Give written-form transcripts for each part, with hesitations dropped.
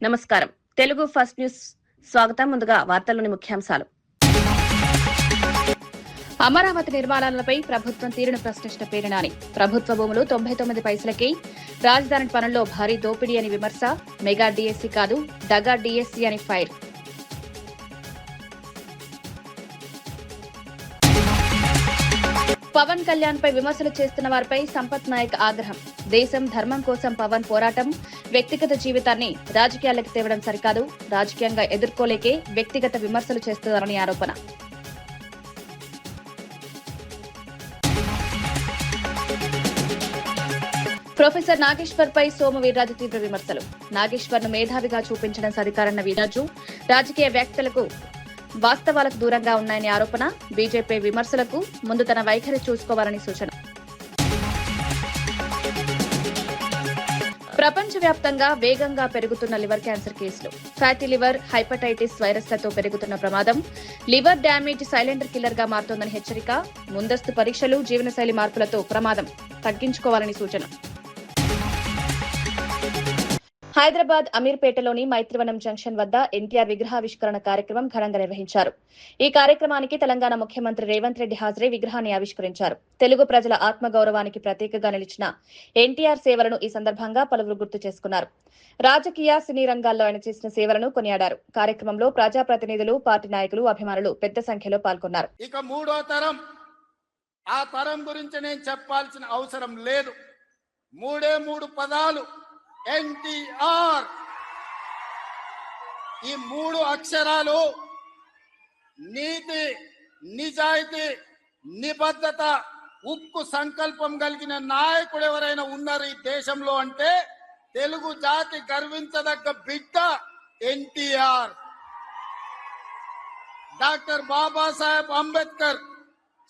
నమస్కారం. Telugu first news స్వాగతం. ముందుగా వార్తల్లోని ముఖ్యాంశాలు. అమరావతి నిర్మాణాలపై ప్రభుత్వం తీరును ప్రశ్నించిన పేర్ని నాని. ప్రభుత్వ భూములు 99 పైసలకి, రాజధాని పనుల్లో భారీ దోపిడీ అని విమర్శ. మెగా డీఎస్సీ కాదు, దగా డీఎస్సీ అని ఫైర్. పవన్ కళ్యాణ్ పై విమర్శలు చేస్తున్న వారిపై సంపత్ నాయక్ ఆగ్రహం. దేశం ధర్మం కోసం పవన్ పోరాటం, వ్యక్తిగత జీవితాన్ని రాజకీయాలకు తేవడం సరికాదు, రాజకీయంగా ఎదుర్కోలేకే వ్యక్తిగత విమర్శలు చేస్తున్నారని ఆరోపణ. ప్రొఫెసర్ నాగేశ్వర్ పై సోము వీర్రాజు తీవ్ర విమర్శలు. నాగేశ్వర్ ను మేధావిగా చూపించడం సరికారన్న వీర్రాజు, రాజకీయ వ్యాఖ్యలకు వాస్తవాలకు దూరంగా ఉన్నాయని ఆరోపణ. బీజేపీ విమర్శలకు ముందు తన వైఖరి చూసుకోవాలని సూచన. ప్రపంచవ్యాప్తంగా వేగంగా పెరుగుతున్న లివర్ క్యాన్సర్ కేసులు. ఫ్యాటీ లివర్, హైపటైటిస్ వైరస్లతో పెరుగుతున్న ప్రమాదం. లివర్ డ్యామేజ్ సైలెంట్ కిల్లర్ గా మారుతోందని హెచ్చరిక. ముందస్తు పరీక్షలు, జీవనశైలి మార్పులతో ప్రమాదం తగ్గించుకోవాలని సూచన. హైదరాబాద్ అమీర్పేటలోని మైత్రివనం జంక్షన్ వద్ద ఎన్టీఆర్ విగ్రహావిష్కరణ కార్యక్రమం ఘనంగా నిర్వహించారు. ఈ కార్యక్రమానికి తెలంగాణ ముఖ్యమంత్రి రేవంత్ రెడ్డి హాజరై విగ్రహాన్ని ఆవిష్కరించారు. తెలుగు ప్రజల ఆత్మగౌరవానికి ప్రతీకగా నిలిచిన ఎన్టీఆర్ సేవలను ఈ సందర్భంగా పలువురు గుర్తు చేసుకున్నారు. రాజకీయ, సినీ రంగాల్లో ఆయన చేసిన సేవలను కొనియాడారు. కార్యక్రమంలో ప్రజాప్రతినిధులు, పార్టీ నాయకులు, అభిమానులు పెద్ద సంఖ్యలో పాల్గొన్నారు. ఇక మూడో తరం, ఆ తరం గురించి నేను చెప్పాల్సిన అవసరం లేదు. మూడు పదాలు ఎన్టీఆర్. ఈ 3 అక్షరాలు నీతి, నిజాయితీ, నిబద్ధత, ఉక్కు సంకల్పం కలిగిన నాయకుడు ఎవరైనా ఉన్నారు ఈ దేశంలో అంటే తెలుగు జాతి గర్వించదగ్గ బిడ్డ ఎన్టీఆర్. డాక్టర్ బాబాసాహెబ్ అంబేద్కర్,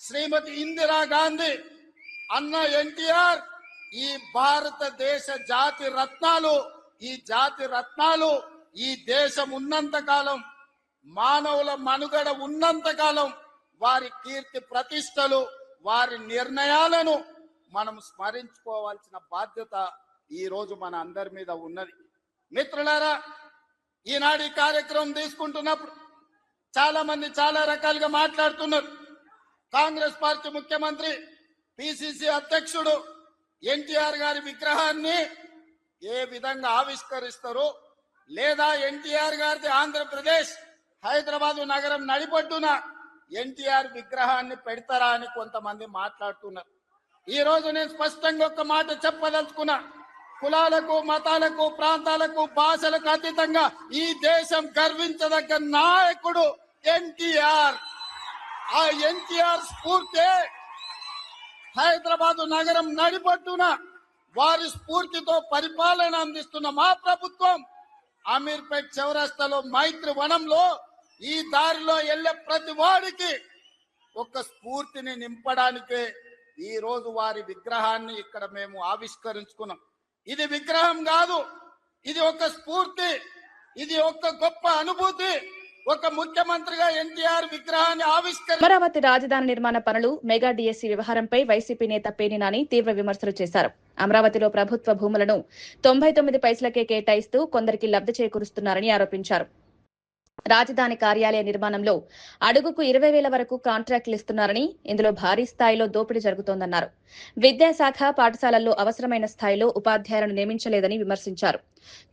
శ్రీమతి ఇందిరా గాంధీ, అన్న ఎన్టీఆర్ ఈ భారతదేశ జాతి రత్నాలు. ఈ జాతి రత్నాలు ఈ దేశం ఉన్నంత కాలం, మానవుల మనుగడ ఉన్నంత కాలం వారి కీర్తి ప్రతిష్టలు, వారి నిర్ణయాలను మనం స్మరించుకోవాల్సిన బాధ్యత ఈ రోజు మన అందరి మీద ఉన్నది. మిత్రులారా, ఈనాడు ఈ కార్యక్రమం తీసుకుంటున్నప్పుడు చాలా మంది చాలా రకాలుగా మాట్లాడుతున్నారు. కాంగ్రెస్ పార్టీ ముఖ్యమంత్రి, పిసిసి అధ్యక్షుడు ఎన్టీఆర్ గారి విగ్రహాన్ని ఏ విధంగా ఆవిష్కరిస్తారు, లేదా ఎన్టీఆర్ గారిది ఆంధ్రప్రదేశ్ హైదరాబాదు నగరం నడిపొడ్డున ఎన్టీఆర్ విగ్రహాన్ని పెడతారా అని కొంతమంది మాట్లాడుతున్నారు. ఈ రోజు నేను స్పష్టంగా ఒక మాట చెప్పదలుచుకున్నా. కులాలకు, మతాలకు, ప్రాంతాలకు, భాషలకు అతీతంగా ఈ దేశం గర్వించదగ్గ నాయకుడు ఎన్టీఆర్. ఆ ఎన్టీఆర్ స్ఫూర్తి హైదరాబాదు నగరం నడిపొట్టున వారి స్ఫూర్తితో పరిపాలన అందిస్తున్న మా ప్రభుత్వం అమీర్పేట్ చౌరస్తాలో మైత్రి వనంలో ఈ దారిలో వెళ్లే ప్రతి వాడికి ఒక స్ఫూర్తిని నింపడానికే ఈ రోజు వారి విగ్రహాన్ని ఇక్కడ మేము ఆవిష్కరించుకున్నాం. ఇది విగ్రహం కాదు, ఇది ఒక స్ఫూర్తి, ఇది ఒక గొప్ప అనుభూతి. ఒక ముఖ్యమంత్రిగా ఎన్టీఆర్ విగ్రహాన్ని అమరావతి రాజధాని నిర్మాణ పనులు, మెగా డీఎస్సీ వ్యవహారంపై వైసీపీ నేత పేర్ని నాని తీవ్ర విమర్శలు చేశారు. అమరావతిలో ప్రభుత్వ భూములను 99 పైసలకే కేటాయిస్తూ కొందరికి లబ్ధి చేకూరుస్తున్నారని ఆరోపించారు. రాజధాని కార్యాలయ నిర్మాణంలో అడుగుకు 20,000 వరకు కాంట్రాక్టులు ఇస్తున్నారని, ఇందులో భారీ స్థాయిలో దోపిడీ జరుగుతోందన్నారు. విద్యాశాఖ పాఠశాలల్లో అవసరమైన స్థాయిలో ఉపాధ్యాయులను నియమించలేదని విమర్శించారు.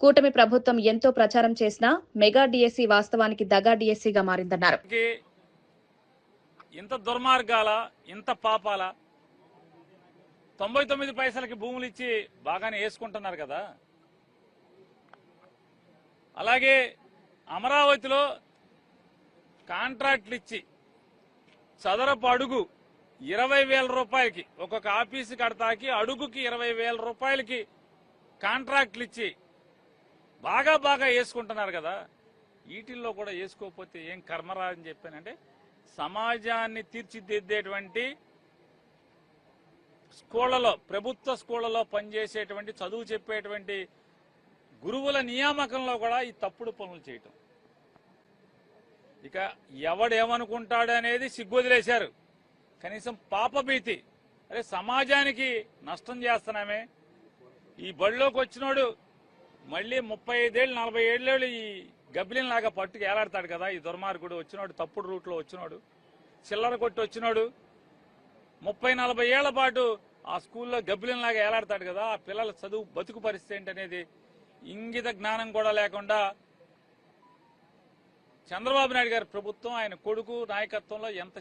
కూటమి ప్రభుత్వం ఎంతో ప్రచారం చేసినా మెగా డీఎస్సీ వాస్తవానికి దగా డీఎస్సీగా మారిందన్నారు. ఇంత దుర్మార్గాల, ఇంత పాపాల 99 పైసలకి భూములు ఇచ్చి బాగానే వేసుకుంటున్నారు కదా. అలాగే అమరావతిలో కాంట్రాక్టులు ఇచ్చి చదరపు అడుగు 20,000 రూపాయలకి, ఒక్కొక్క ఆఫీసు కడతాకి అడుగుకి 20,000 రూపాయలకి కాంట్రాక్టులు ఇచ్చి బాగా వేసుకుంటున్నారు కదా. వీటిల్లో కూడా వేసుకోకపోతే ఏం కర్మరా అని చెప్పానంటే, సమాజాన్ని తీర్చిదిద్దేటువంటి స్కూళ్లలో, ప్రభుత్వ స్కూళ్లలో పనిచేసేటువంటి, చదువు చెప్పేటువంటి గురువుల నియామకంలో కూడా ఈ తప్పుడు పనులు చేయటం. ఇక ఎవడేమనుకుంటాడు అనేది సిగ్గొదిలేశారు. కనీసం పాపభీతి, అరే సమాజానికి నష్టం చేస్తున్నామే, ఈ బడిలోకి వచ్చినోడు మళ్ళీ 35 ఏళ్ళు 40 ఏళ్ళు ఈ గబ్బిలిన్ లాగా పట్టుకు ఏలాడతాడు కదా ఈ దుర్మార్గుడు. వచ్చినాడు తప్పుడు రూట్లో వచ్చినాడు, చిల్లర కొట్టి వచ్చినాడు. 30-40 ఏళ్ల పాటు ఆ స్కూల్లో గబ్బిలిన్ లాగా ఏలాడతాడు కదా. ఆ పిల్లల చదువు బతుకు పరిస్థితి ఏంటనేది ఇంగిత జ్ఞానం కూడా లేకుండా చంద్రబాబు నాయుడు గారి ప్రభుత్వం ఆయన కొడుకు నాయకత్వంలో ఎంత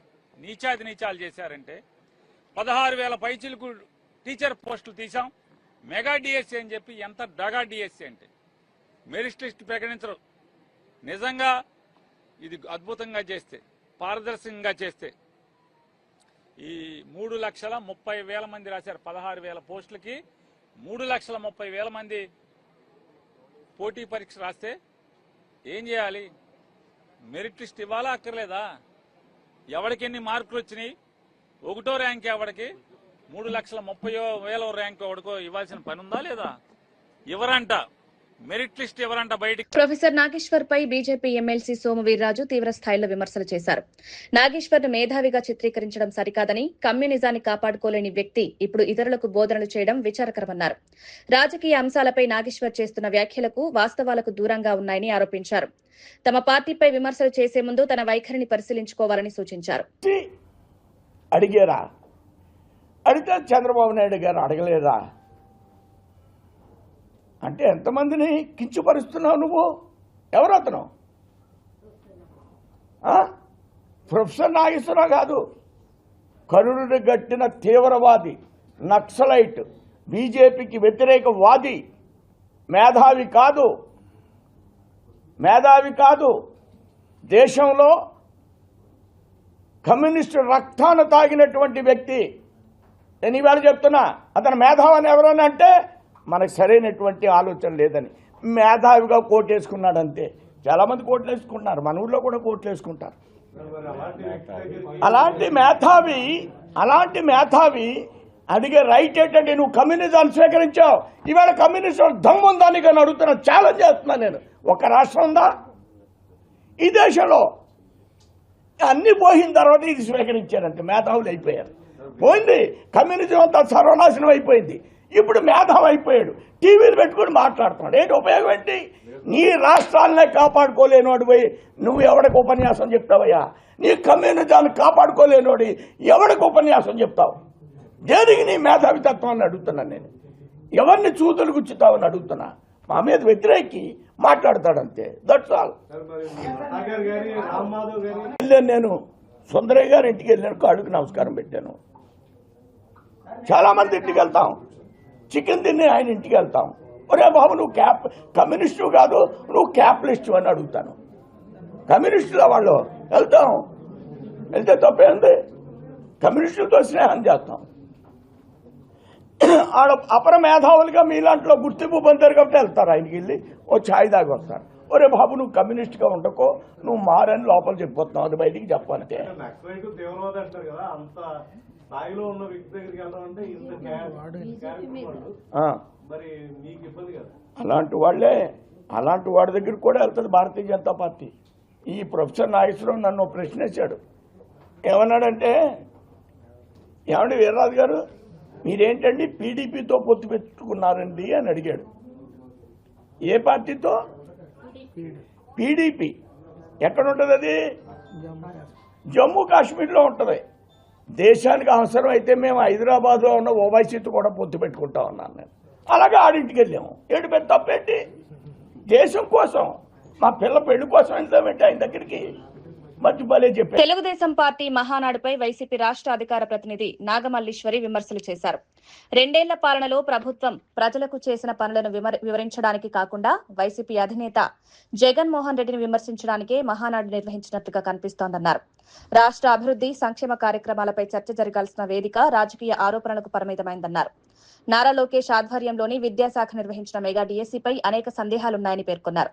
నీచాలు చేశారంటే 16,000 పైచిలకు టీచర్ పోస్టులు తీసాం. మెగా డిఎస్సీ అని చెప్పి ఎంత డగా డిఎస్సీ అంటే మెరిట్ లిస్ట్ ప్రకటించరు. నిజంగా ఇది అద్భుతంగా చేస్తే, పారదర్శకంగా చేస్తే ఈ 3,30,000 మంది రాశారు. 16,000 పోస్టులకి 3,30,000 మంది పోటీ పరీక్ష రాస్తే ఏం చేయాలి? మెరిట్ లిస్ట్ ఇవ్వాలా అక్కర్లేదా? ఎవరికి ఎన్ని మార్కులు వచ్చినాయి? 1వ ర్యాంక్ ఎవరికి, 3,30,000 ర్యాంక్ ఎవరికో ఇవ్వాల్సిన పని ఉందా లేదా? ఎవరంట మెరిట్ లిస్ట్ ఎవరంట బయటికి. ప్రొఫెసర్ నాగేశ్వర్ పై బీజేపీ ఎమ్మెల్సీ సోము వీర్రాజు తీవ్ర స్థాయిలో విమర్శలు చేశారు. నాగేశ్వర్ ను మేధావిగా చిత్రీకరించడం సరికాదని, కమ్యూనిజాన్ని కాపాడుకోలేని వ్యక్తి ఇప్పుడు ఇతరులకు బోధనలు చేయడం విచారకరమన్నారు. రాజకీయ అంశాలపై నాగేశ్వర్ చేస్తున్న వ్యాఖ్యలకు వాస్తవాలకు దూరంగా ఉన్నాయని ఆరోపించారు. తమ పార్టీపై విమర్శలు చేసే ముందు తన వైఖరిని పరిశీలించుకోవాలని సూచించారు. అడిగారా? అడిగితే చంద్రబాబు నాయుడు గారు అడగలేదా అంటే ఎంతమందిని కించపరుస్తున్నావు నువ్వు? ఎవరు అతను? ప్రొఫెసర్ నాగేశ్వరరావు కాదు, కరుణుడు గట్టిన తీవ్రవాది, నక్సలైట్, బీజేపీకి వ్యతిరేకవాది, మేధావి కాదు. దేశంలో కమ్యూనిస్టు రక్తాన్ని తాగినటువంటి వ్యక్తి. నేను ఇవాళ చెప్తున్నా, అతను మేధావని ఎవరని అంటే మనకు సరైనటువంటి ఆలోచన లేదని మేధావిగా కోటేసుకున్నాడు అంతే. చాలామంది కోట్లు వేసుకుంటున్నారు, మన ఊళ్ళో కూడా కోట్లు వేసుకుంటారు. అలాంటి మేధావి అడిగే రైట్ ఏంటంటే నువ్వు కమ్యూనిజాన్ని స్వీకరించావు, ఇవాళ కమ్యూనిస్ట్ దమ్ము ఉందని కానీ అడుగుతున్నా, ఛాలెంజ్ చేస్తున్నా నేను. ఒక రాష్ట్రం ఉందా ఈ దేశంలో? అన్ని పోయిన తర్వాత ఇది స్వీకరించారంటే మేధావులు అయిపోయారు. పోయింది, కమ్యూనిజం అంతా సర్వనాశనం అయిపోయింది. ఇప్పుడు మేధావి అయిపోయాడు, టీవీలు పెట్టుకుని మాట్లాడుతున్నాడు. ఏంటి ఉపయోగం ఏంటి? నీ రాష్ట్రాలనే కాపాడుకోలేనోడు పోయి నువ్వు ఎవరికి ఉపన్యాసం చెప్తావయ్యా? నీ కమ్యూనిజాన్ని కాపాడుకోలేనోడి ఎవరికి ఉపన్యాసం చెప్తావు? దేనికి నీ మేధావితత్వాన్ని అడుగుతున్నాను నేను. ఎవరిని చూతులు గుచ్చుతావని అడుగుతున్నా. మా మీద వ్యతిరేకి మాట్లాడతాడంతే, దట్స్ ఆల్. నేను సుందరయ్య గారి ఇంటికి వెళ్ళాను, కాళ్ళకి నమస్కారం పెట్టాను. చాలా మంది ఇంటికి వెళ్తాం, చికెన్ తిని ఆయన ఇంటికి వెళ్తాం. ఒరే బాబు నువ్వు కమ్యూనిస్టు కాదు, నువ్వు క్యాపిటలిస్టు అని అడుగుతాను. కమ్యూనిస్టుల వాళ్ళు వెళ్తే తప్పేంది? కమ్యూనిస్టులతో స్నేహం చేస్తాం. ఆడ అపర మేధావులుగా మీలాంట్లో గుర్తింపు పొందారు కాబట్టి వెళ్తారు. ఆయనకి వెళ్ళి ఓ ఛాయ్ దాకా వస్తారు. ఒరే బాబు నువ్వు కమ్యూనిస్ట్గా ఉండకో, నువ్వు మారని లోపల చెప్పిపోతున్నావు, అది బయటికి చెప్పాలంటే. అలాంటి వాడి దగ్గరికి కూడా వెళ్తుంది భారతీయ జనతా పార్టీ. ఈ ప్రొఫెసర్ నాగేశ్వరరావు నన్ను ప్రశ్న వేశాడు. ఏమన్నాడంటే, ఏమండి వీర్రాజు గారు మీరేంటండి పీడీపీతో పొత్తు పెట్టుకున్నారండి అని అడిగాడు. ఏ పార్టీతో? పీడీపీ. ఎక్కడ ఉంటుంది అది? జమ్మూ కాశ్మీర్లో ఉంటుంది. దేశానికి అవసరం అయితే మేము హైదరాబాద్లో ఉన్న ఓవైసీతో కూడా పొత్తు పెట్టుకుంటా ఉన్నాను నేను. అలాగే ఆడింటికి వెళ్ళాము. ఏడు పెద్ద తప్పేంటి? దేశం కోసం, మా పిల్ల పెళ్లి కోసం వెళ్తామేంటి ఆయన దగ్గరికి? తెలుగుదేశం పార్టీ మహానాడుపై వైసీపీ రాష్ట్ర అధికార ప్రతినిధి నాగమల్లీశ్వరి విమర్శలు చేశారు. 2 ఏళ్ల పాలనలో ప్రభుత్వం ప్రజలకు చేసిన పనులను వివరించడానికి కాకుండా వైసీపీ అధినేత జగన్మోహన్ రెడ్డిని విమర్శించడానికే మహానాడు నిర్వహించినట్లుగా కనిపిస్తోందన్నారు. రాష్ట్ర అభివృద్ధి సంక్షేమ కార్యక్రమాలపై చర్చ జరగాల్సిన వేదిక రాజకీయ ఆరోపణలకు పరిమితమైందన్నారు. నారా లోకేష్ ఆధ్వర్యంలోని విద్యాశాఖ నిర్వహించిన మెగా డిఎస్సీపై అనేక సందేహాలున్నాయని పేర్కొన్నారు.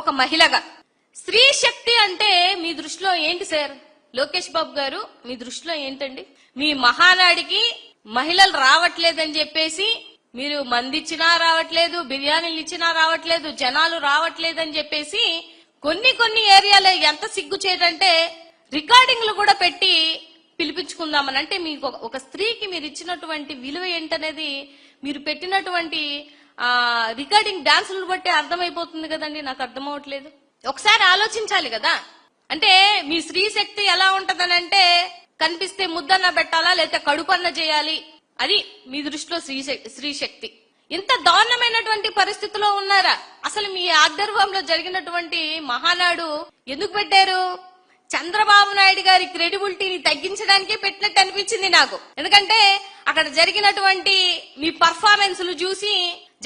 ఒక మహిళగా స్త్రీ శక్తి అంటే మీ దృష్టిలో ఏంటి సార్? లోకేష్ బాబు గారు మీ దృష్టిలో ఏంటండి? మీ మహానాడికి మహిళలు రావట్లేదని చెప్పేసి మీరు మంది ఇచ్చినా రావట్లేదు, బిర్యానీలు ఇచ్చినా రావట్లేదు, జనాలు రావట్లేదని చెప్పేసి కొన్ని ఏరియాలో ఎంత సిగ్గు చేయదంటే రికార్డింగ్లు కూడా పెట్టి పిలిపించుకుందామని. అంటే మీకు ఒక స్త్రీకి మీరు ఇచ్చినటువంటి విలువ ఏంటనేది, మీరు పెట్టినటువంటి రికార్డింగ్ డాన్సులను బట్టి అర్థమైపోతుంది కదండి, నాకు అర్థం అవ్వట్లేదు. ఒకసారి ఆలోచించాలి కదా. అంటే మీ స్త్రీ శక్తి ఎలా ఉంటదనంటే కనిపిస్తే ముద్దన్న పెట్టాలా లేకపోతే కడుపన్న చేయాలి, అది మీ దృష్టిలో స్త్రీ శక్తి. ఇంత దారుణమైనటువంటి పరిస్థితిలో ఉన్నారా? అసలు మీ ఆధ్వర్యంలో జరిగినటువంటి మహానాడు ఎందుకు పెట్టారు? చంద్రబాబు నాయుడు గారి క్రెడిబిలిటీని తగ్గించడానికే పెట్టినట్టు అనిపించింది నాకు. ఎందుకంటే అక్కడ జరిగినటువంటి మీ పర్ఫార్మెన్స్లు చూసి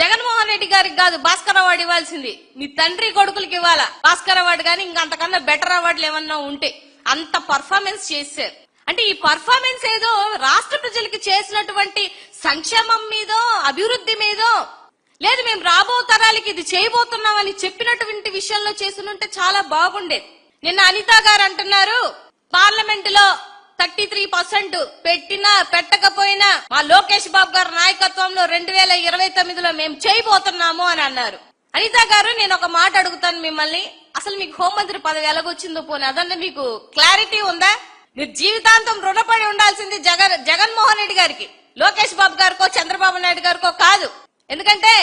జగన్మోహన్ రెడ్డి గారికి కాదు భాస్కర్ అవార్డు ఇవ్వాల్సింది, మీ తండ్రి కొడుకులకి ఇవ్వాలా భాస్కర్ అవార్డు. కానీ ఇంకంతకన్నా బెటర్ అవార్డులు ఏమన్నా ఉంటే అంత పర్ఫార్మెన్స్ చేశారు. అంటే ఈ పర్ఫార్మెన్స్ ఏదో రాష్ట్ర ప్రజలకి చేసినటువంటి సంక్షేమం మీదో అభివృద్ధి మీదో లేదు, మేము రాబో తరాలకి ఇది చేయబోతున్నామని చెప్పినటువంటి విషయంలో చేసినుంటే చాలా బాగుండేది. నిన్న అనిత గారు అంటున్నారు పార్లమెంట్ లో 33% పెట్టినా పెట్టకపోయినా మా లోకేష్ బాబు గారి నాయకత్వంలో 2029లో మేము చేయబోతున్నాము అని అన్నారు. అనిత గారు, నేను ఒక మాట అడుగుతాను మిమ్మల్ని, అసలు మీకు హోంమంత్రి పదవి ఎలాగొచ్చిందో పోనీ అదంటే మీకు క్లారిటీ ఉందా? మీరు జీవితాంతం రుణపడి ఉండాల్సింది జగన్మోహన్ రెడ్డి గారికి, లోకేష్ బాబు గారికో చంద్రబాబు నాయుడు గారికో కాదు. ఎందుకంటే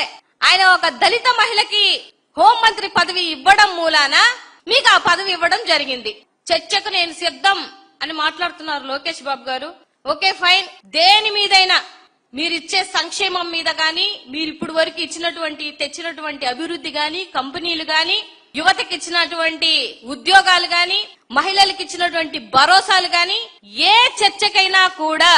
ఆయన ఒక దళిత మహిళకి హోంమంత్రి పదవి ఇవ్వడం మూలాన మీకు ఆ పదవి ఇవ్వడం జరిగింది. చర్చకు నేను సిద్ధం అని మాట్లాడుతున్నారు లోకేష్ బాబు గారు. ఓకే ఫైన్, దేని మీదైనా మీరిచ్చే సంక్షేమం మీద గాని, మీరు ఇప్పుడు వరకు తెచ్చినటువంటి అభివృద్ధి గాని, కంపెనీలు గాని, యువతకి ఇచ్చినటువంటి ఉద్యోగాలు గాని, మహిళలకు ఇచ్చినటువంటి భరోసాలు గాని, ఏ చర్చకైనా కూడా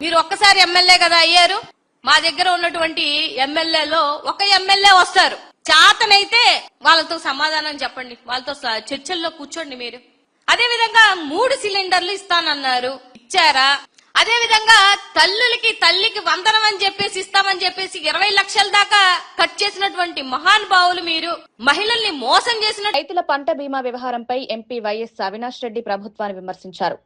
మీరు ఒక్కసారి ఎమ్మెల్యే కదా అయ్యారు. మా దగ్గర ఉన్నటువంటి ఎమ్మెల్యేలో ఒక ఎమ్మెల్యే వస్తారు, చాతనైతే వాళ్ళతో సమాధానం చెప్పండి, వాళ్ళతో చర్చల్లో కూర్చోండి మీరు. అదే విధంగా 3 సిలిండర్లు ఇస్తానన్నారు, ఇచ్చారా? అదే విధంగా తల్లికి వందనం అని చెప్పేసి ఇస్తామని చెప్పేసి 20 లక్షల దాకా కట్ చేసినటువంటి మహానుభావులు మీరు. మహిళల్ని మోసం చేసిన రైతుల పంట బీమా వ్యవహారంపై ఎంపీ వైఎస్ అవినాష్ రెడ్డి ప్రభుత్వాన్ని విమర్శించారు.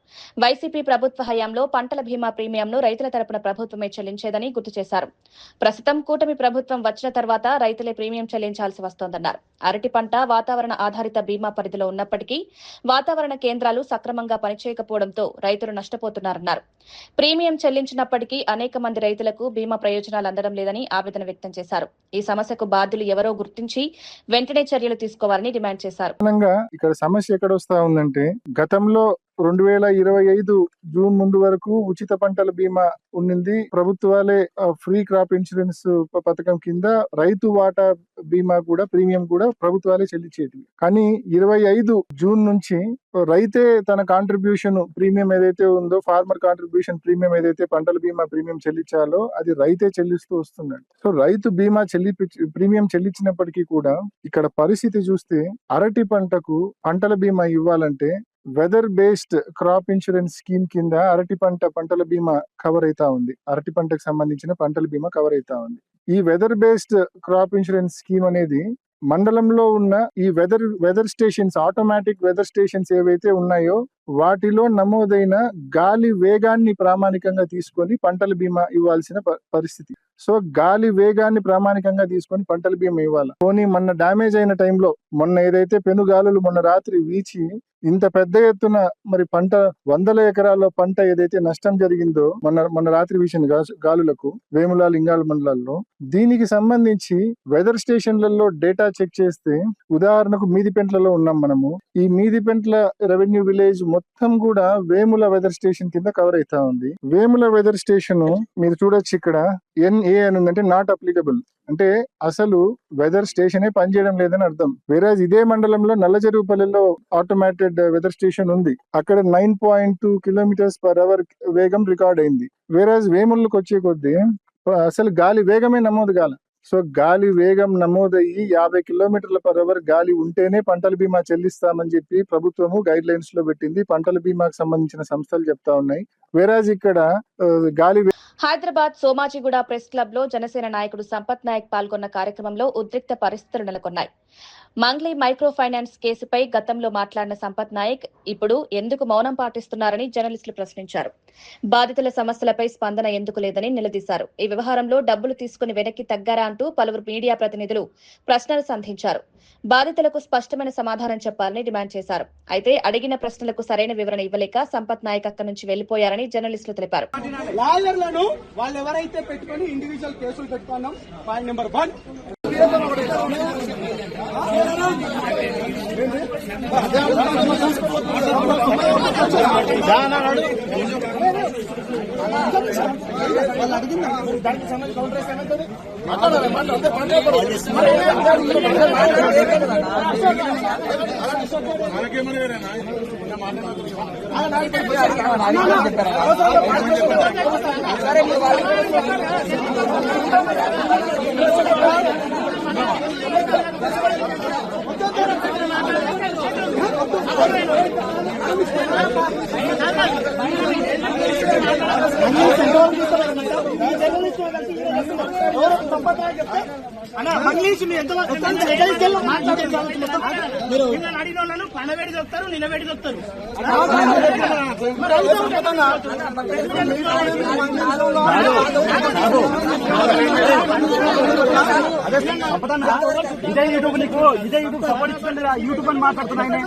వైసీపీ ప్రభుత్వ హయాంలో పంటల బీమా ప్రీమియంను రైతుల తరపున ప్రభుత్వమే చెల్లించేదని గుర్తు చేశారు. ప్రస్తుతం కూటమి ప్రభుత్వం వచ్చిన తర్వాత రైతులే ప్రీమియం చెల్లించాల్సి వస్తోందన్నారు. అరటి పంట వాతావరణ ఆధారిత బీమా పరిధిలో ఉన్నప్పటికీ వాతావరణ కేంద్రాలు సక్రమంగా పనిచేయకపోవడంతో రైతులు నష్టపోతున్నారన్నారు. ప్రీమియం చెల్లించినప్పటికీ అనేక మంది రైతులకు బీమా ప్రయోజనాలు అందడం లేదని ఆవేదన వ్యక్తం చేశారు. ఈ సమస్యకు బాధ్యులు ఎవరో గుర్తించి వెంటనే చర్యలు తీసుకోవాలని డిమాండ్ చేశారు. ఇక్కడ సమస్య ఎక్కడ వస్తా ఉందంటే, గతంలో 2025 జూన్ ముందు వరకు ఉచిత పంటల బీమా ఉండింది. ప్రభుత్వాలే ఫ్రీ క్రాప్ ఇన్సూరెన్స్ పథకం కింద రైతు వాటా బీమా కూడా ప్రీమియం కూడా ప్రభుత్వాలే చెల్లించేది. కానీ 25 జూన్ నుంచి రైతే తన కాంట్రిబ్యూషన్ ప్రీమియం ఏదైతే ఉందో, ఫార్మర్ కాంట్రిబ్యూషన్ ప్రీమియం ఏదైతే పంటల బీమా ప్రీమియం చెల్లించాలో అది రైతే చెల్లిస్తూ వస్తున్నాడు. సో రైతు బీమా ప్రీమియం చెల్లించినప్పటికీ కూడా ఇక్కడ పరిస్థితి చూస్తే అరటి పంటకు పంటల బీమా ఇవ్వాలంటే weather based crop insurance scheme కింద పంటల బీమా కవర్ అవుతా ఉంది. అరటి పంటకు సంబంధించిన పంటల బీమా కవర్ అవుతా ఉంది. ఈ weather based crop insurance scheme అనేది మండలంలో ఉన్న ఈ weather stations, automatic weather stations ఏవైతే ఉన్నాయో వాటిలో నమోదైన గాలి వేగాన్ని ప్రామాణికంగా తీసుకొని పంటల బీమా ఇవ్వాల్సిన పరిస్థితి. సో గాలి వేగాన్ని ప్రామాణికంగా తీసుకొని పంటల బీమా ఇవ్వాలి. పోనీ మొన్న డ్యామేజ్ అయిన టైంలో, మొన్న ఏదైతే పెనుగాలులు మొన్న రాత్రి వీచి ఇంత పెద్ద ఎత్తున మరి పంట 100 ఎకరాల్లో పంట ఏదైతే నష్టం జరిగిందో మొన్న రాత్రి వీసిన గాలులకు వేముల లింగాల మండలాల్లో, దీనికి సంబంధించి వెదర్ స్టేషన్లలో డేటా చెక్ చేస్తే, ఉదాహరణకు మీదిపెంట్లలో ఉన్నాం మనము, ఈ మీదిపెంట్ల రెవెన్యూ విలేజ్ మొత్తం కూడా వేముల వెదర్ స్టేషన్ కింద కవర్ అవుతా ఉంది. వేముల వెదర్ స్టేషన్ మీరు చూడొచ్చు, ఇక్కడ NA అని ఉందంటే నాట్ అప్లికబుల్, అంటే అసలు వెదర్ స్టేషనే పనిచేయడం లేదని అర్థం. వేరేజ్ ఇదే మండలంలో నల్లచెరువుపల్లిలో ఆటోమేటెడ్ వెదర్ స్టేషన్ ఉంది, అక్కడ 9.2 km/h వేగం రికార్డ్ అయింది. వేరేజ్ వేములకు వచ్చే కొద్దీ అసలు గాలి వేగమే నమోదు కాల. సో గాలి వేగం నమోదయ్యి 50 km/h గాలి ఉంటేనే పంటల బీమా చెల్లిస్తామని చెప్పి ప్రభుత్వము గైడ్ లైన్స్ లో పెట్టింది. పంటల బీమాకు సంబంధించిన సంస్థలు చెప్తా ఉన్నాయి. వేరాజ్ ఇక్కడ గాలి. హైదరాబాద్ సోమాజిగూడ ప్రెస్ క్లబ్ లో జనసేన నాయకుడు సంపత్ నాయక్ పాల్గొన్న కార్యక్రమంలో ఉద్రిక్త పరిస్థితులు నెలకొన్నాయి. మంగ్లీ మైక్రో ఫైనాన్స్ కేసుపై గతంలో మాట్లాడిన సంపత్ నాయక్ ఇప్పుడు ఎందుకు మౌనం పాటిస్తున్నారని జర్నలిస్టులు ప్రశ్నించారు. బాధితుల సమస్యలపై స్పందన ఎందుకు లేదని నిలదీశారు. ఈ వ్యవహారంలో డబ్బులు తీసుకుని వెనక్కి తగ్గారా అంటూ పలువురు మీడియా ప్రతినిధులు ప్రశ్నలు సంధించారు. బాధితులకు స్పష్టమైన సమాధానం చెప్పాలని డిమాండ్ చేశారు. అయితే అడిగిన ప్రశ్నలకు సరైన వివరణ ఇవ్వలేక సంపత్ నాయక్ అక్కడి నుంచి వెళ్లిపోయారని జర్నలిస్టులు తెలిపారు. లాయర్లను వాళ్ళు ఎవరైతే పెట్టుకుని ఇండివిజువల్ కేసులు పెట్టుకున్నాం. పాయింట్ నెంబర్ 1 వాళ్ళు అడిగింది దానికి సంబంధించి కౌంటర్ ఏమంటుంది మీరు అడిగిన వాళ్ళను పనవేడి చెప్తారు, నిలబెడి చెప్తారు. ఇదే యూట్యూబ్ నీకు ఇదే యూట్యూబ్ సపోర్ట్ ఇస్తుంది. యూట్యూబ్ అని మాట్లాడుతున్నాయి.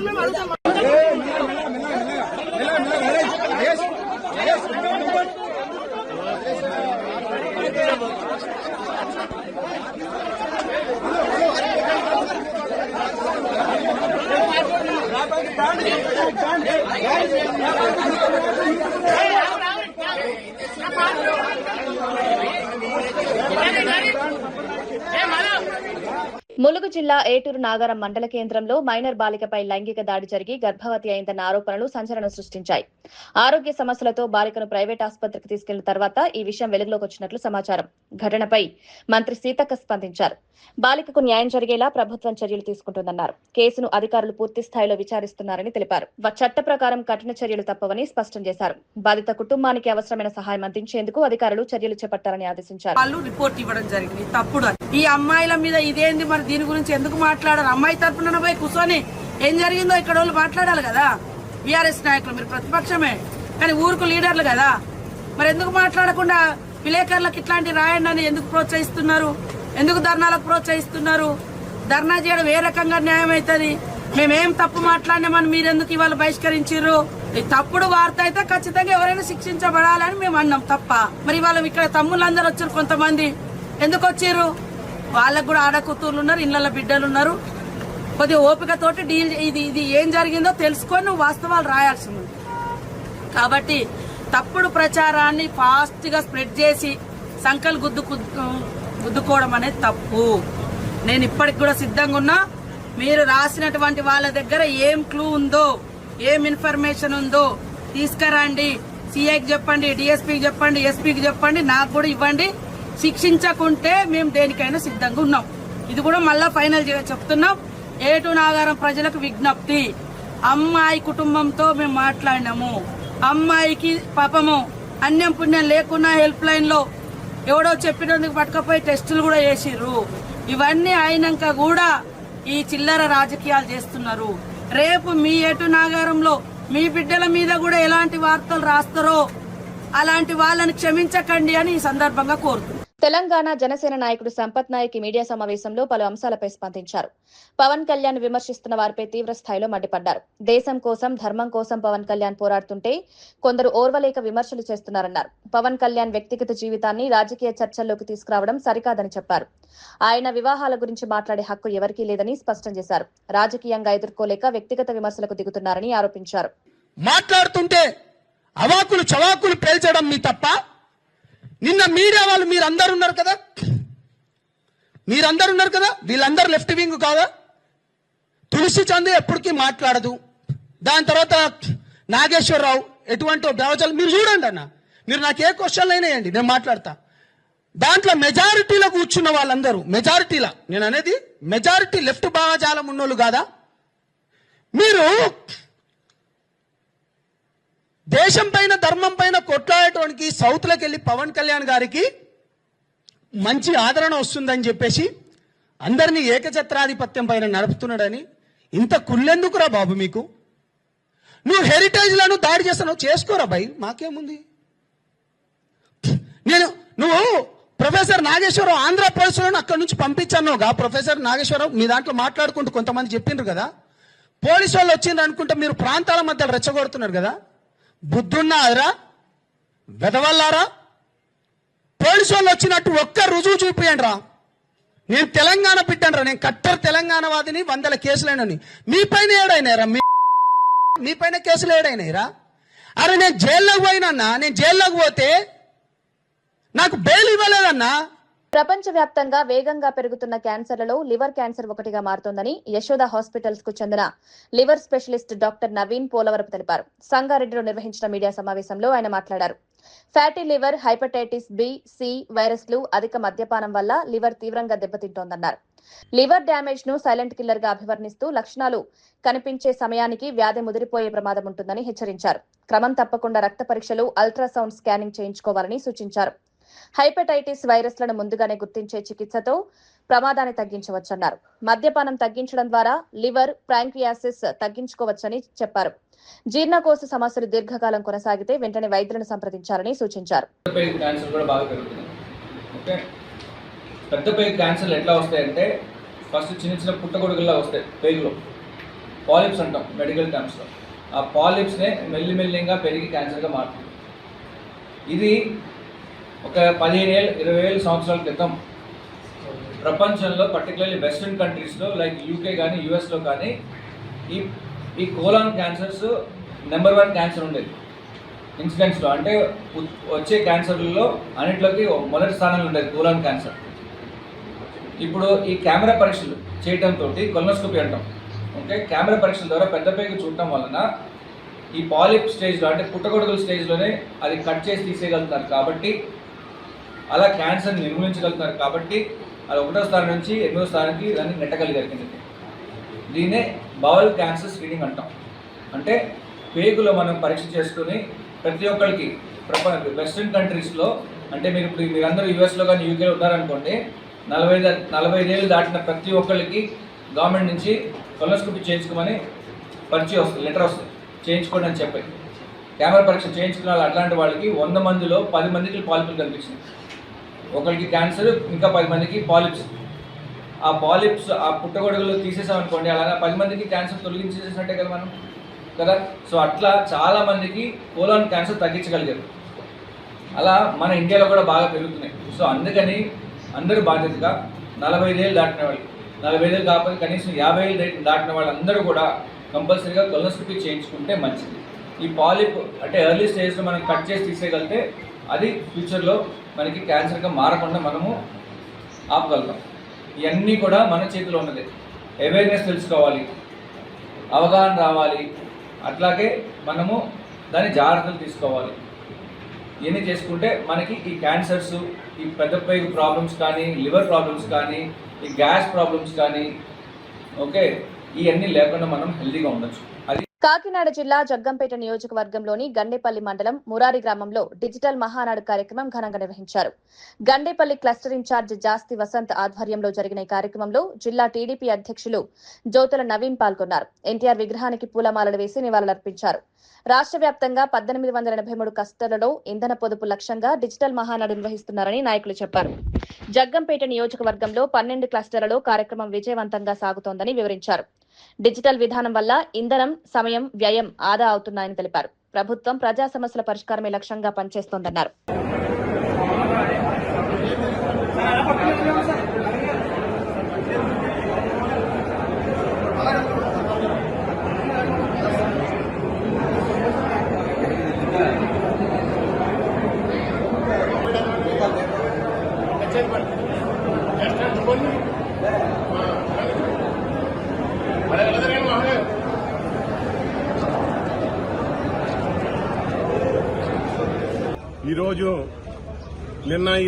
ములుగు జిల్లా ఏటూరు నాగారం మండల కేంద్రంలో మైనర్ బాలికపై లైంగిక దాడి జరిగి గర్భవతి అయిందన్న ఆరోపణలు సంచలనం సృష్టించాయి. ఆరోగ్య సమస్యలతో బాలికను ప్రైవేట్ ఆసుపత్రికి తీసుకెళ్లిన తర్వాత ఈ విషయం వెలుగులోకి వచ్చినట్లు సమాచారం. ఘటనపై మంత్రి సీతక్క స్పందించారు. బాలికకు న్యాయం జరిగేలా ప్రభుత్వం చర్యలు తీసుకుంటుందన్నారు. కేసును అధికారులు పూర్తి స్థాయిలో విచారిస్తున్నారని తెలిపారు. చట్ట ప్రకారం కఠిన చర్యలు తప్పవని స్పష్టం చేశారు. బాధిత కుటుంబానికి అవసరమైన సహాయం అందించేందుకు అధికారులు చర్యలు చేపట్టాలని ఆదేశించారు. వాళ్ళు రిపోర్ట్ ఇవ్వడం జరిగింది తప్పుడు. ఈ అమ్మాయిల మీద ఇదేంది మరి దీని గురించి ఎందుకు మాట్లాడారు? అమ్మాయి తరపున పోయి కూర్చొని ఏం జరిగిందో ఇక్కడ వాళ్ళు మాట్లాడాలి కదా. బీఆర్ఎస్ నాయకులు మీరు ప్రతిపక్షమే కానీ ఊరుకు లీడర్లు కదా. మరి ఎందుకు మాట్లాడకుండా విలేకరులకు ఇట్లాంటి రాయండి అని ఎందుకు ప్రోత్సహిస్తున్నారు? ఎందుకు ధర్నాలకు ప్రోత్సహిస్తున్నారు? ధర్నా చేయడం ఏ రకంగా న్యాయం అవుతుంది? మేమేం తప్పు మాట్లాడినామని మీరెందుకు ఇవాళ బహిష్కరించారు? ఈ తప్పుడు వార్త అయితే ఖచ్చితంగా ఎవరైనా శిక్షించబడాలని మేము అన్నాం తప్ప. మరి వాళ్ళు ఇక్కడ తమ్ముళ్ళందరూ వచ్చారు. కొంతమంది ఎందుకు వచ్చారు? వాళ్ళకు కూడా ఆడకూతుర్లు ఉన్నారు, ఇళ్ల బిడ్డలు ఉన్నారు. కొద్దిగా ఓపికతోటి డీల్ ఇది ఏం జరిగిందో తెలుసుకొని నువ్వు వాస్తవాలు రాయాల్సి ఉంది. కాబట్టి తప్పుడు ప్రచారాన్ని ఫాస్ట్ గా స్ప్రెడ్ చేసి సంకల్ గుద్దుకోవడం అనేది తప్పు. నేను ఇప్పటికి కూడా సిద్ధంగా ఉన్నా. మీరు రాసినటువంటి వాళ్ళ దగ్గర ఏం క్లూ ఉందో, ఏం ఇన్ఫర్మేషన్ ఉందో తీసుకురండి. సిఐకి చెప్పండి, డిఎస్పీకి చెప్పండి, ఎస్పీకి చెప్పండి, నాకు కూడా ఇవ్వండి. శిక్షించకుంటే మేము దేనికైనా సిద్ధంగా ఉన్నాం. ఇది కూడా మళ్ళా ఫైనల్ చెప్తున్నాం. ఏటూరు నాగారం ప్రజలకు విజ్ఞప్తి. అమ్మాయి కుటుంబంతో మేము మాట్లాడినాము. అమ్మాయికి పాపము అన్యం పుణ్యం లేకున్నా హెల్ప్ లైన్ లో ఎవడో చెప్పినందుకు పట్టుకపోయి టెస్టులు కూడా చేసిర్రు. ఇవన్నీ అయినాక కూడా ఈ చిల్లర రాజకీయాలు చేస్తున్నారు. రేపు మీ ఏటూరు నాగారంలో మీ బిడ్డల మీద కూడా ఎలాంటి వార్తలు రాస్తారో అలాంటి వాళ్ళని క్షమించకండి అని ఈ సందర్భంగా కోరుతున్నాను. తెలంగాణ జనసేన నాయకుడు సంపత్ నాయక్ మీడియా సమావేశంలో పలు అంశాలపై స్పందించారు. పవన్ కళ్యాణ్ విమర్శిస్తున్న వారిపై తీవ్ర స్థాయిలో మండిపడ్డారు. దేశం కోసం, ధర్మం కోసం పవన్ కళ్యాణ్ పోరాడుతుంటే కొందరు ఓర్వలేక విమర్శలు చేస్తున్నారన్నారు. పవన్ కళ్యాణ్ వ్యక్తిగత జీవితాన్ని రాజకీయ చర్చల్లోకి తీసుకురావడం సరికాదని చెప్పారు. ఆయన వివాహాల గురించి మాట్లాడే హక్కు ఎవరికీ లేదని స్పష్టం చేశారు. రాజకీయంగా ఎదుర్కోలేక వ్యక్తిగత విమర్శలకు దిగుతున్నారని ఆరోపించారు. మాట్లాడుతుంటే అవాకులు చవాకులు పేల్చడం మీ తప్ప. నిన్న మీడియా వాళ్ళు మీరందరూ ఉన్నారు కదా, వీళ్ళందరూ లెఫ్ట్ వింగ్ కాదా? తులసి చంద్ ఎప్పటికీ మాట్లాడదు. దాని తర్వాత నాగేశ్వరరావు ఎటువంటి బ్యావజాలు మీరు చూడండి అన్న. మీరు నాకు ఏ క్వశ్చన్లు అయినా వేయండి, నేను మాట్లాడతా. దాంట్లో మెజారిటీలో కూర్చున్న వాళ్ళందరూ మెజారిటీలా, నేను అనేది మెజారిటీ లెఫ్ట్ భావజాలం ఉన్నోళ్ళు కాదా? మీరు దేశం పైన, ధర్మం పైన కొట్లాడటానికి సౌత్లోకి వెళ్ళి పవన్ కళ్యాణ్ గారికి మంచి ఆదరణ వస్తుందని చెప్పేసి అందరినీ ఏకఛత్రాధిపత్యం పైన నడుపుతున్నాడని ఇంత కుళ్ళెందుకురా బాబు మీకు? నువ్వు హెరిటేజ్లను దాడి చేస్తున్నావు, చేసుకోరా భయ్, మాకేముంది? నువ్వు ప్రొఫెసర్ నాగేశ్వరరావు ఆంధ్రప్రదేశ్లో అక్కడి నుంచి పంపించానుగా. ప్రొఫెసర్ నాగేశ్వరరావు మీ దాంట్లో మాట్లాడుకుంటూ కొంతమంది చెప్పిండ్రు కదా, పోలీసు వాళ్ళు వచ్చిండ్రు అనుకుంటే మీరు ప్రాంతాల మధ్య రెచ్చగొడుతున్నారు కదా. బుద్ధున్నారా వెదవల్లారా? పోలీసు వాళ్ళు వచ్చినట్టు ఒక్క రుజువు చూపియండి రా. నేను తెలంగాణ బిడ్డనరా, నేను కట్టర్ తెలంగాణ వాదిని, 100 కేసులైనని. మీ పైన ఏడైనారా? మీ పైన కేసులు ఏడైనాయిరా? అరే నేను జైల్లోకి పోయినన్నా, నేను జైల్లోకి పోతే నాకు బెయిల్ ఇవ్వలేదన్నా. ప్రపంచవ్యాప్తంగా వేగంగా పెరుగుతున్న క్యాన్సర్లలో లివర్ క్యాన్సర్ ఒకటిగా మారుతోందని యశోద హాస్పిటల్స్ కు చెందిన liver specialist doctor Naveen Polavarapu తెలిపారు. సంగారెడ్డిలో నిర్వహించిన మీడియా సమావేశంలో ఆయన మాట్లాడారు. Fatty liver, hepatitis B, C వైరస్లు, అధిక మద్యపానం వల్ల లివర్ తీవ్రంగా దెబ్బతింటోందన్నారు. లివర్ డ్యామేజ్ ను సైలెంట్ కిల్లర్ గా అభివర్ణిస్తూ లక్షణాలు కనిపించే సమయానికి వ్యాధి ముదిరిపోయే ప్రమాదం ఉంటుందని హెచ్చరించారు. క్రమం తప్పకుండా రక్త పరీక్షలు, అల్ట్రాసౌండ్ స్కానింగ్ చేయించుకోవాలని సూచించారు. హెపటైటిస్ వైరస్లను ముందుగానే గుర్తించే చికిత్సతో ప్రమాదాన్ని తగ్గించవచ్చన్నారు. మద్యపానం తగ్గించడం ద్వారా లివర్, ప్యాంక్రియాసిస్ తగ్గించుకోవచ్చని చెప్పారు. జీర్ణకోశ సమస్యలు దీర్ఘకాలం కొనసాగితే వెంటనే వైద్యులను సంప్రదించాలని సూచించారు. పెద్ద పేగు క్యాన్సర్లు ఎట్లా వస్తాయంటే ఫస్ట్ చిన్న చిన్న పుట్టగొడుగుల్లా వస్తాయి. పేగులో పాలిప్స్ అంటాం మెడికల్ టర్మ్స్లో. ఆ పాలిప్స్నే మెల్లిమెల్లిగా పెరిగి క్యాన్సర్గా మారుతుంది. ఇది ఒక 15-20 సంవత్సరాల క్రితం ప్రపంచంలో పర్టికులర్లీ వెస్ట్రన్ కంట్రీస్లో లైక్ యూకే కానీ యూఎస్లో కానీ ఈ కోలాన్ క్యాన్సర్స్ నెంబర్ 1 క్యాన్సర్ ఉండేది ఇన్సిడెంట్స్లో. అంటే వచ్చే క్యాన్సర్లలో అన్నింటిలోకి మొదటి స్థానంలో ఉండేది కోలాన్ క్యాన్సర్. ఇప్పుడు ఈ కెమెరా పరీక్షలు చేయడంతో కొలనోస్కోపీ అంటాం. ఓకే, కెమెరా పరీక్షల ద్వారా పెద్ద పేగు చూడటం వలన ఈ పాలిప్ స్టేజ్లో అంటే పుట్టగొడుగుల స్టేజ్లోనే అది కట్ చేసి తీసేయగలుగుతున్నారు. కాబట్టి అలా క్యాన్సర్ని నిర్మూలించగలుగుతున్నారు. కాబట్టి అది 1వ స్థానం నుంచి 8వ స్థానానికి దాన్ని నెట్టగలిగారు. దీన్నే బౌల్ క్యాన్సర్ స్క్రీనింగ్ అంటాం. అంటే పేగులో మనం పరీక్ష చేసుకుని ప్రతి ఒక్కరికి వెస్ట్రన్ కంట్రీస్లో అంటే మీరందరూ యూఎస్లో కానీ యూకేలో ఉన్నారనుకోండి, 45 ఏళ్ళు దాటిన ప్రతి ఒక్కరికి గవర్నమెంట్ నుంచి కొలనోస్కోపీ చేయించుకోమని పరిచయం వస్తుంది, లెటర్ వస్తుంది, చేయించుకోండి అని చెప్పి. కెమెరా పరీక్ష చేయించుకున్న వాళ్ళు అట్లాంటి వాళ్ళకి 100 మందిలో 10 మందికి పాలిప్లు కనిపించింది. ఒకరికి క్యాన్సర్, ఇంకా 10 మందికి పాలిప్స్. ఆ పాలిప్స్ ఆ పుట్టగొడుగులు తీసేసామనుకోండి, అలాగా 10 మందికి క్యాన్సర్ తొలగించేసినట్టే కదా మనం కదా. సో అట్లా చాలా మందికి కోలాన్ క్యాన్సర్ తగ్గించగలిగారు. అలా మన ఇండియాలో కూడా బాగా పెరుగుతున్నాయి. సో అందుకని అందరూ బాధ్యతగా 45 ఏళ్ళు దాటిన వాళ్ళు, 45 ఏళ్ళు కాకపోతే కనీసం 50 ఏళ్ళు దాటిన వాళ్ళందరూ కూడా కంపల్సరీగా కొలనోస్కోపీ చేయించుకుంటే మంచిది. ఈ పాలిప్ అంటే ఎర్లీ స్టేజ్లో మనం కట్ చేసి తీసేయగలిగితే అది ఫ్యూచర్లో మనకి క్యాన్సర్గా మారకుండా మనము ఆపగలుగుతాం. ఇవన్నీ కూడా మన చేతిలో ఉన్నది. అవేర్నెస్ తెలుసుకోవాలి, అవగాహన రావాలి, అట్లాగే మనము దాని జాగ్రత్తలు తీసుకోవాలి. ఇవన్నీ చేసుకుంటే మనకి ఈ క్యాన్సర్స్, ఈ పెద్ద పేగు ప్రాబ్లమ్స్ కానీ, లివర్ ప్రాబ్లమ్స్ కానీ, ఈ గ్యాస్ ప్రాబ్లమ్స్ కానీ, ఓకే, ఇవన్నీ లేకుండా మనం హెల్తీగా ఉండొచ్చు. అది కాకినాడ జిల్లా జగ్గంపేట నియోజకవర్గంలోని గండేపల్లి మండలం మురారి గ్రామంలో డిజిటల్ మహానాడు కార్యక్రమం ఘనంగా నిర్వహించారు. గండేపల్లి క్లస్టర్ ఇన్ఛార్జ్ జాస్తి వసంత్ ఆధ్వర్యంలో జరిగిన ఈ కార్యక్రమంలో జిల్లా టీడీపీ అధ్యక్షులు జ్యోతుల నవీన్ పాల్గొన్నారు. ఎన్టీఆర్ విగ్రహానికి పూలమాలలు వేసి నివాళులర్పించారు. రాష్ట్ర వ్యాప్తంగా 1883 క్లస్టర్లలో ఇంధన పొదుపు లక్ష్యంగా డిజిటల్ మహానాడు నిర్వహిస్తున్నారని నాయకులు చెప్పారు. జగ్గంపేట నియోజకవర్గంలో 12 క్లస్టర్లలో కార్యక్రమం విజయవంతంగా సాగుతోందని వివరించారు. డిజిటల్ విధానం వల్ల ఇంధనం, సమయం, వ్యయం ఆదా అవుతున్నాయని తెలిపారు. ప్రభుత్వం ప్రజా సమస్యల పరిష్కారమే లక్ష్యంగా పనిచేస్తోందన్నారు.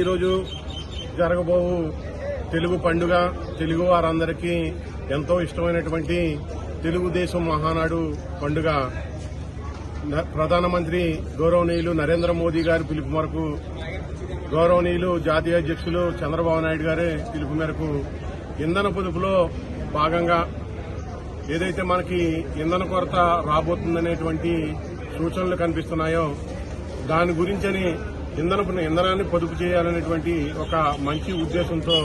ఈరోజు జరగబోవు తెలుగు పండుగ తెలుగు వారందరికీ ఎంతో ఇష్టమైనటువంటి తెలుగుదేశం మహానాడు పండుగ ప్రధానమంత్రి గౌరవనీయులు నరేంద్ర మోదీ గారి పిలుపు మేరకు, గౌరవనీయులు జాతీయ అధ్యక్షులు చంద్రబాబు నాయుడు గారి పిలుపు మేరకు ఇంధన పొదుపులో భాగంగా ఏదైతే మనకి ఇంధన కొరత రాబోతుందనేటువంటి సూచనలు కనిపిస్తున్నాయో దాని గురించని ఇంధనాన్ని పొదుపు చేయాలనేటువంటి ఒక మంచి ఉద్దేశంతో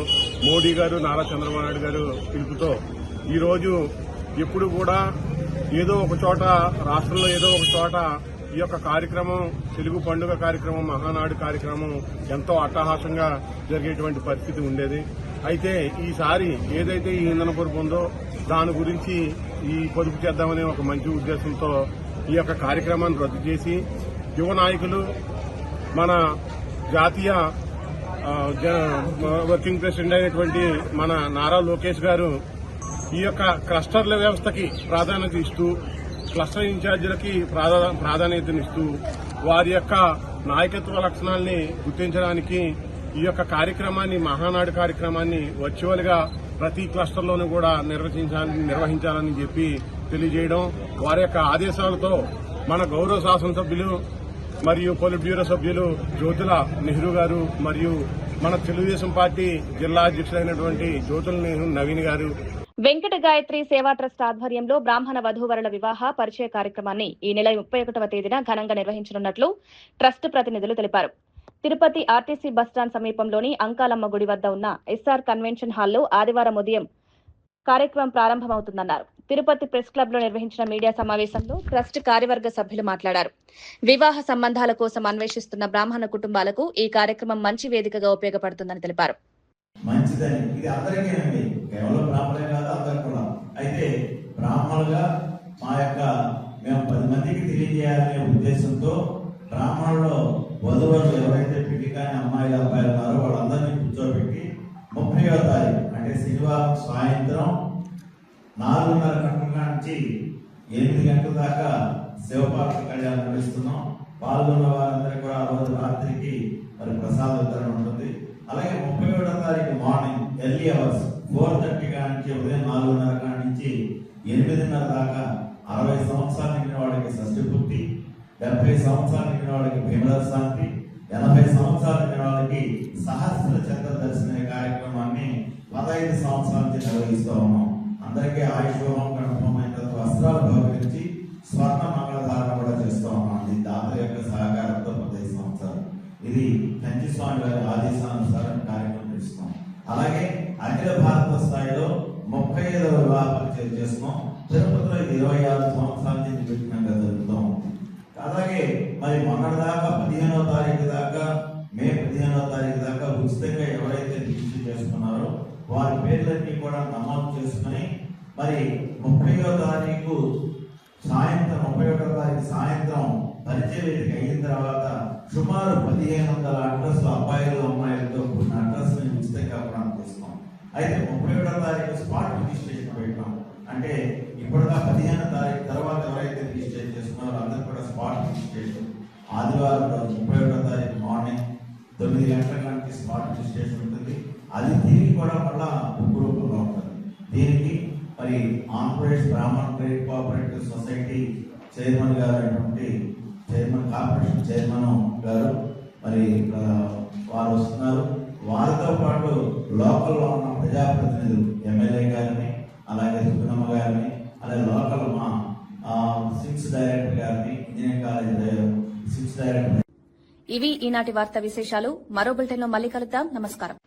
మోడీ గారు, నారా చంద్రబాబు నాయుడు గారు పిలుపుతో ఈరోజు ఎప్పుడు కూడా ఏదో ఒక చోట రాష్ట్రంలో ఏదో ఒక చోట ఈ యొక్క కార్యక్రమం, తెలుగు పండుగ కార్యక్రమం, మహానాడు కార్యక్రమం ఎంతో అట్టహాసంగా జరిగేటువంటి పరిస్థితి ఉండేది. అయితే ఈసారి ఏదైతే ఈ ఇంధన పొదుపు ఉందో దాని గురించి ఈ పొదుపు చేద్దామనే ఒక మంచి ఉద్దేశంతో ఈ యొక్క కార్యక్రమాన్ని రద్దు చేసి యువ నాయకులు, మన జాతీయ వర్కింగ్ ప్రెసిడెంట్ అయినటువంటి మన నారా లోకేష్ గారు ఈ యొక్క క్లస్టర్ల వ్యవస్థకి ప్రాధాన్యత ఇస్తూ, క్లస్టర్ ఇన్ఛార్జీలకి ప్రాధాన్యతనిస్తూ వారి యొక్క నాయకత్వ లక్షణాలని గుర్తించడానికి ఈ యొక్క కార్యక్రమాన్ని, మహానాడు కార్యక్రమాన్ని వర్చువల్ గా ప్రతి క్లస్టర్లోనూ కూడా నిర్వహించాలని చెప్పి తెలియజేయడం, వారి యొక్క ఆదేశాలతో మన గౌరవ శాసనసభ్యులు మరియు పోలిట్ బ్యూరో సభ్యులు జ్యోతుల నెహ్రూ గారు మరియు మన తెలుగుదేశం పార్టీ జిల్లా అధ్యక్షులైనటువంటి జ్యోతుల నెహ్రూ నవీన్ గారు, వెంకట గాయత్రి సేవా ట్రస్ట్ ఆధ్వర్యంలో బ్రాహ్మణ వధూవరుల వివాహ పరిచయ కార్యక్రమాన్ని ఈ నెల 31వ తేదీన ఘనంగా నిర్వహించనున్నట్లు ట్రస్ట్ ప్రతినిధులు తెలిపారు. తిరుపతి ఆర్టీసీ బస్టాండ్ సమీపంలోని అంకాలమ్మ గుడి వద్ద ఉన్న ఎస్ఆర్ కన్వెన్షన్ హాల్లో ఆదివారం ఉదయం కార్యక్రమం ప్రారంభమవుతుందన్నారు. తిరుపతి ప్రెస్ క్లబ్ లో నిర్వహించిన మీడియా సమావేశంలో ట్రస్ట్ కార్యవర్గ సభ్యులు మాట్లాడారు. వివాహ సంబంధాల కోసం అన్వేషిస్తున్న బ్రాహ్మణ కుటుంబాలకు ఈ కార్యక్రమం మంచి వేదికగా ఉపయోగపడుతుందని తెలిపారు. మంచిదని ఇది అందరికీ అండి, కేవలం బ్రాహ్మణులే కాదు, అందరు కూడా. అయితే బ్రాహ్మణులుగా మేము 10 మందికి తెలియజేయాలనే ఉద్దేశంతో బ్రాహ్మణుల్లో వధువులు ఎవరైతే పెళ్లి కాని అమ్మాయిలు, అబ్బాయిలు ఉన్నారో వాళ్ళందరినీ కూర్చోబెట్టి 30వ తారీఖు అంటే శనివారం సాయంత్రం 4:30 గంటల నుంచి 8 గంటల దాకా శివపార్వతి కళ్యాణం నడుస్తున్నాం. పాల్గొన్న వారందరికీ కూడా ఆ రోజు రాత్రికి మరి ప్రసాద వితరణ ఉంటుంది. అలాగే 31వ తారీఖు మార్నింగ్ ఎర్లీ అవర్స్ 4:30 నుంచి ఉదయం 4:30 నుంచి 8:30 దాకా 60 సంవత్సరాలు నిండిన వాడికి షష్ఠి పూర్తి, 70 సంవత్సరాలు నిండిన వాడికి భీమల శాంతి, 80 సంవత్సరాలు నిండిన వాడికి సహస్ర చంద్ర దర్శన కార్యక్రమాన్ని 15 సంవత్సరాల నుంచి నిర్వహిస్తూ ఉన్నాం. అందరికీ ఆయుష్యోగం, గణపమైన వస్త్రాలు బహుకరించి స్వర్ణ మంగళధారణ కూడా చేస్తూ ఉన్నాం. ఇది దాతల యొక్క సహకారంతో 15 సంవత్సరాలు. ఇది కంచి స్వామి గారి ఆదేశానుసారం కార్యక్రమం చేస్తున్నాం. అలాగే అఖిల భారత స్థాయిలో 35వ వివాహ పరిచయం చేస్తున్నాం. తిరుపతిలో 26 సంవత్సరాల నుంచి నిర్విఘ్నంగా జరుగుతాం. అలాగే మరి మొన్నటిదాకా 15వ తారీఖు దాకా, మే 15వ తారీఖు దాకా ఉచితంగా ఎవరైతే రిజిస్టర్ చేసుకున్నారో వారి పేర్లన్నీ కూడా నమోదు చేసుకుని మరి 30వ తారీఖు సాయంత్రం పరిచయ వేదిక అయిన తర్వాత సుమారు 1500 అడ్రస్లు అబ్బాయిలు అమ్మాయిలతో కూడిన అడ్రస్ ఉచితంగా ప్రదానం చేస్తాం. అయితే 31వ తారీఖు స్పాట్ రిజిస్ట్రేషన్ పెట్టాం. అంటే ఇప్పటిదా 15వ తారీఖు తర్వాత ఎవరైతే రిజిస్టర్ చేస్తున్నారో అందరూ కూడా స్పాట్ రిజిస్ట్రేషన్ ఆదివారం రోజు 31వ తారీఖు మార్నింగ్ 9 గంటల నుంచి స్పాట్ రిజిస్ట్రేషన్ ఉంటుంది. అది తిరిగి కూడా మళ్ళా బుక్ రూపంలో ఉంటుంది. దీనికి మరి ఆంధ్రప్రదేశ్ బ్రాహ్మణ ట్రేడ్ కోఆపరేటివ్ సొసైటీ చైర్మన్ గారు అయినటువంటి కార్పొరేషన్ చైర్మన్ గారు మరి వారు వస్తున్నారు. వారితో పాటు లోకల్లో ఉన్న ప్రజాప్రతినిధులు, ఎమ్మెల్యే గారిని, అలాగే సుగుణమ్మ గారిని, అలాగే లోకల్ మా సిమ్స్ డైరెక్టర్ గారిని, ఇంజనీరింగ్ కాలేజ్ సిమ్స్ డైరెక్టర్. ఇవి ఈనాటి వార్తా విశేషాలు. మరో బులెటిన్లో మళ్ళీ కలుద్దాం. నమస్కారం.